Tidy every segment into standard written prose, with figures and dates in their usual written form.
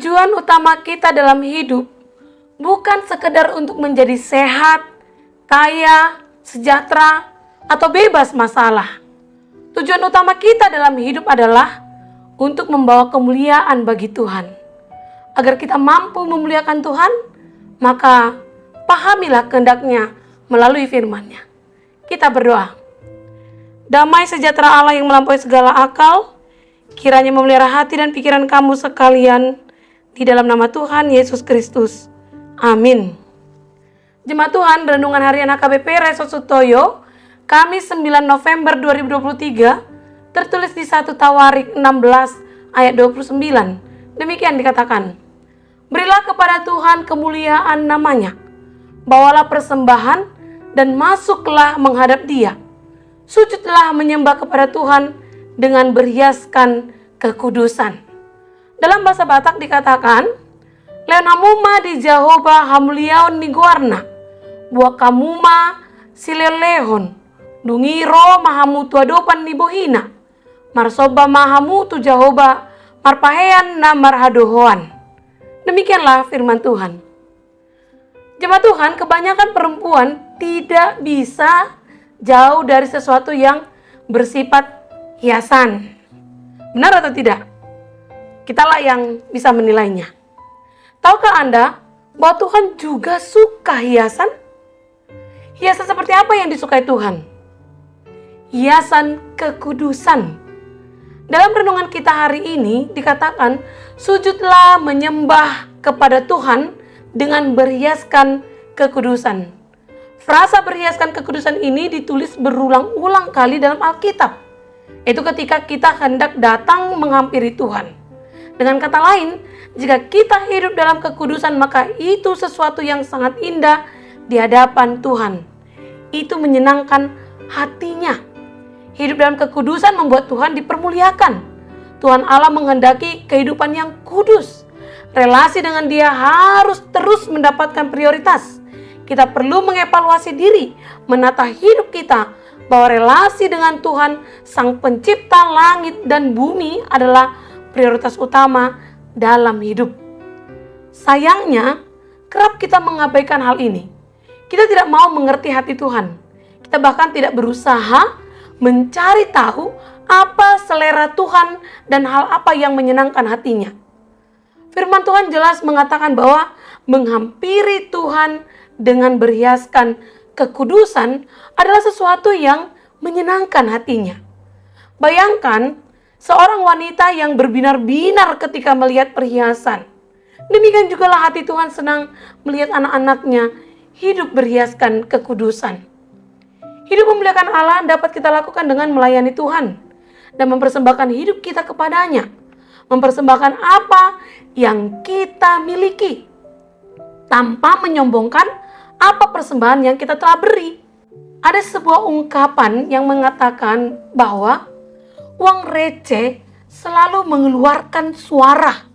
Tujuan utama kita dalam hidup bukan sekedar untuk menjadi sehat, kaya, sejahtera, atau bebas masalah. Tujuan utama kita dalam hidup adalah untuk membawa kemuliaan bagi Tuhan. Agar kita mampu memuliakan Tuhan, maka pahamilah kehendak-Nya melalui firman-Nya. Kita berdoa. Damai sejahtera Allah yang melampaui segala akal, kiranya memelihara hati dan pikiran kamu sekalian di dalam nama Tuhan Yesus Kristus. Amin. Jemaat Tuhan, Renungan Harian HKBP Reso Sutoyo, Kamis 9 November 2023, tertulis di 1 Tawarik 16 ayat 29. Demikian dikatakan, berilah kepada Tuhan kemuliaan namanya, bawalah persembahan dan masuklah menghadap Dia. Sujudlah menyembah kepada Tuhan dengan berhiaskan kekudusan. Dalam bahasa Batak dikatakan, Leonamuma di Jehovah hamuliaon ni guarna, buah kamuma silelehon, dungiro mahamutu adopan ni bohina, marsoba mahamutu Jehovah marpahean na marhadohoan. Demikianlah firman Tuhan. Jemaat Tuhan, kebanyakan perempuan tidak bisa jauh dari sesuatu yang bersifat hiasan. Benar atau tidak? Kitalah yang bisa menilainya. Tahukah Anda bahwa Tuhan juga suka hiasan? Hiasan seperti apa yang disukai Tuhan? Hiasan kekudusan. Dalam renungan kita hari ini dikatakan, sujudlah menyembah kepada Tuhan dengan berhiaskan kekudusan. Frasa berhiaskan kekudusan ini ditulis berulang-ulang kali dalam Alkitab. Itu ketika kita hendak datang menghampiri Tuhan. Dengan kata lain, jika kita hidup dalam kekudusan, maka itu sesuatu yang sangat indah di hadapan Tuhan. Itu menyenangkan hatinya. Hidup dalam kekudusan membuat Tuhan dipermuliakan. Tuhan Allah menghendaki kehidupan yang kudus. Relasi dengan Dia harus terus mendapatkan prioritas. Kita perlu mengevaluasi diri, menata hidup kita, bahwa relasi dengan Tuhan, Sang Pencipta langit dan bumi adalah prioritas utama dalam hidup. Sayangnya, kerap kita mengabaikan hal ini. Kita tidak mau mengerti hati Tuhan. Kita bahkan tidak berusaha mencari tahu apa selera Tuhan dan hal apa yang menyenangkan hatinya. Firman Tuhan jelas mengatakan bahwa menghampiri Tuhan dengan berhiaskan kekudusan adalah sesuatu yang menyenangkan hatinya. Bayangkan seorang wanita yang berbinar-binar ketika melihat perhiasan. Demikian jugalah hati Tuhan senang melihat anak-anaknya hidup berhiaskan kekudusan. Hidup memuliakan Allah dapat kita lakukan dengan melayani Tuhan dan mempersembahkan hidup kita kepadanya. Mempersembahkan apa yang kita miliki tanpa menyombongkan apa persembahan yang kita telah beri. Ada sebuah ungkapan yang mengatakan bahwa uang receh selalu mengeluarkan suara,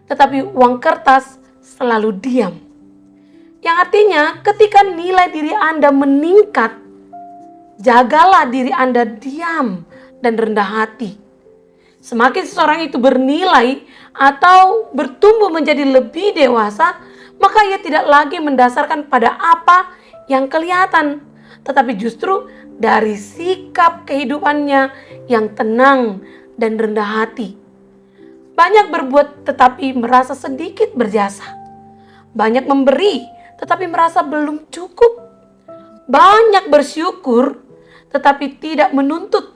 tetapi uang kertas selalu diam. Yang artinya ketika nilai diri Anda meningkat, jagalah diri Anda diam dan rendah hati. Semakin seseorang itu bernilai atau bertumbuh menjadi lebih dewasa, maka ia tidak lagi mendasarkan pada apa yang kelihatan, tetapi justru dari sikap kehidupannya yang tenang dan rendah hati. Banyak berbuat tetapi merasa sedikit berjasa. Banyak memberi tetapi merasa belum cukup. Banyak bersyukur tetapi tidak menuntut.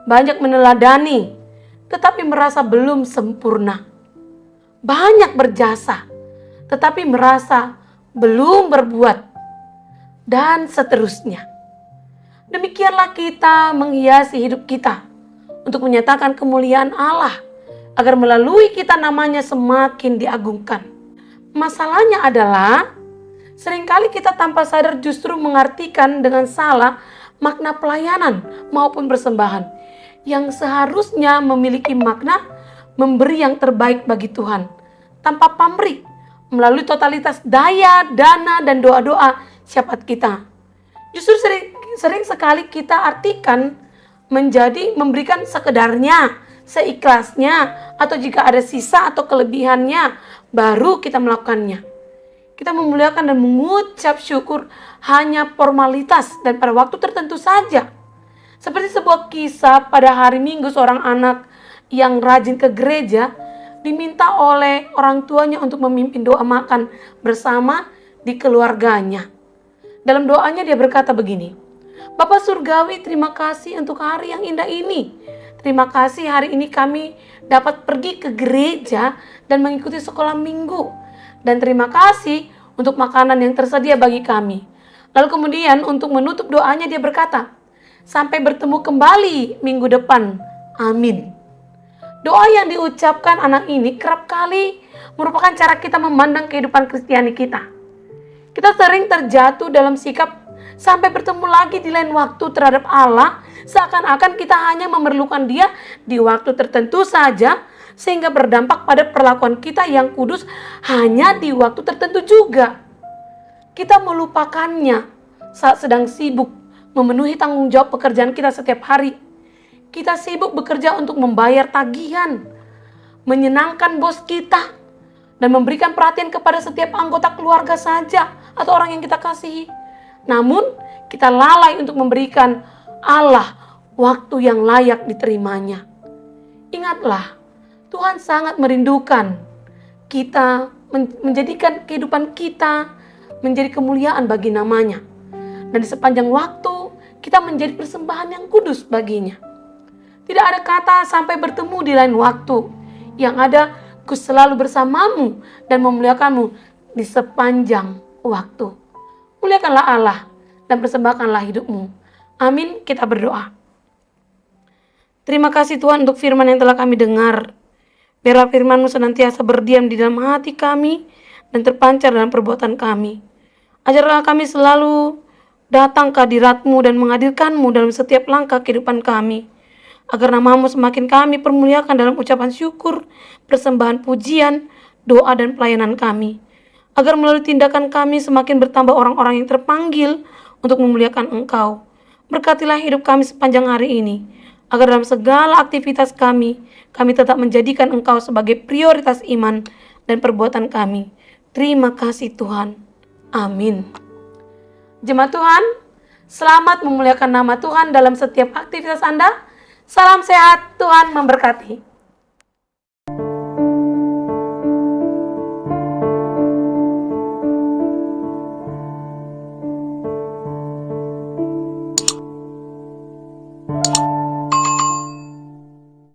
Banyak meneladani tetapi merasa belum sempurna. Banyak berjasa tetapi merasa belum berbuat. Dan seterusnya. Demikianlah kita menghiasi hidup kita untuk menyatakan kemuliaan Allah agar melalui kita namanya semakin diagungkan. Masalahnya adalah seringkali kita tanpa sadar justru mengartikan dengan salah makna pelayanan maupun persembahan yang seharusnya memiliki makna memberi yang terbaik bagi Tuhan tanpa pamrih melalui totalitas daya, dana, dan doa-doa syafaat kita. Justru sering sekali kita artikan menjadi memberikan sekedarnya seikhlasnya, atau jika ada sisa atau kelebihannya, baru kita melakukannya. Kita memuliakan dan mengucap syukur hanya formalitas dan pada waktu tertentu saja. Seperti sebuah kisah pada hari Minggu, seorang anak yang rajin ke gereja diminta oleh orang tuanya untuk memimpin doa makan bersama di keluarganya. Dalam doanya dia berkata begini, "Bapak Surgawi, terima kasih untuk hari yang indah ini. Terima kasih hari ini kami dapat pergi ke gereja dan mengikuti sekolah minggu. Dan terima kasih untuk makanan yang tersedia bagi kami." Lalu kemudian untuk menutup doanya dia berkata, "Sampai bertemu kembali minggu depan. Amin." Doa yang diucapkan anak ini kerap kali merupakan cara kita memandang kehidupan Kristiani kita. Kita sering terjatuh dalam sikap sampai bertemu lagi di lain waktu terhadap Allah, seakan-akan kita hanya memerlukan Dia di waktu tertentu saja, sehingga berdampak pada perlakuan kita yang kudus hanya di waktu tertentu juga. Kita melupakannya saat sedang sibuk memenuhi tanggung jawab pekerjaan kita setiap hari. Kita sibuk bekerja untuk membayar tagihan, menyenangkan bos kita, dan memberikan perhatian kepada setiap anggota keluarga saja atau orang yang kita kasihi. Namun kita lalai untuk memberikan Allah waktu yang layak diterimanya. Ingatlah, Tuhan sangat merindukan kita menjadikan kehidupan kita menjadi kemuliaan bagi namanya. Dan di sepanjang waktu kita menjadi persembahan yang kudus baginya. Tidak ada kata sampai bertemu di lain waktu. Yang ada, ku selalu bersamamu dan memuliakanmu di sepanjang waktu. Muliakanlah Allah dan persembahkanlah hidupmu. Amin, kita berdoa. Terima kasih Tuhan untuk firman yang telah kami dengar. Biarlah firman-Mu senantiasa berdiam di dalam hati kami dan terpancar dalam perbuatan kami. Ajarlah kami selalu datang ke hadirat-Mu dan menghadirkan-Mu dalam setiap langkah kehidupan kami. Agar nama-Mu semakin kami permuliakan dalam ucapan syukur, persembahan pujian, doa dan pelayanan kami. Agar melalui tindakan kami semakin bertambah orang-orang yang terpanggil untuk memuliakan Engkau. Berkatilah hidup kami sepanjang hari ini. Agar dalam segala aktivitas kami tetap menjadikan Engkau sebagai prioritas iman dan perbuatan kami. Terima kasih Tuhan. Amin. Jemaat Tuhan, selamat memuliakan nama Tuhan dalam setiap aktivitas Anda. Salam sehat, Tuhan memberkati.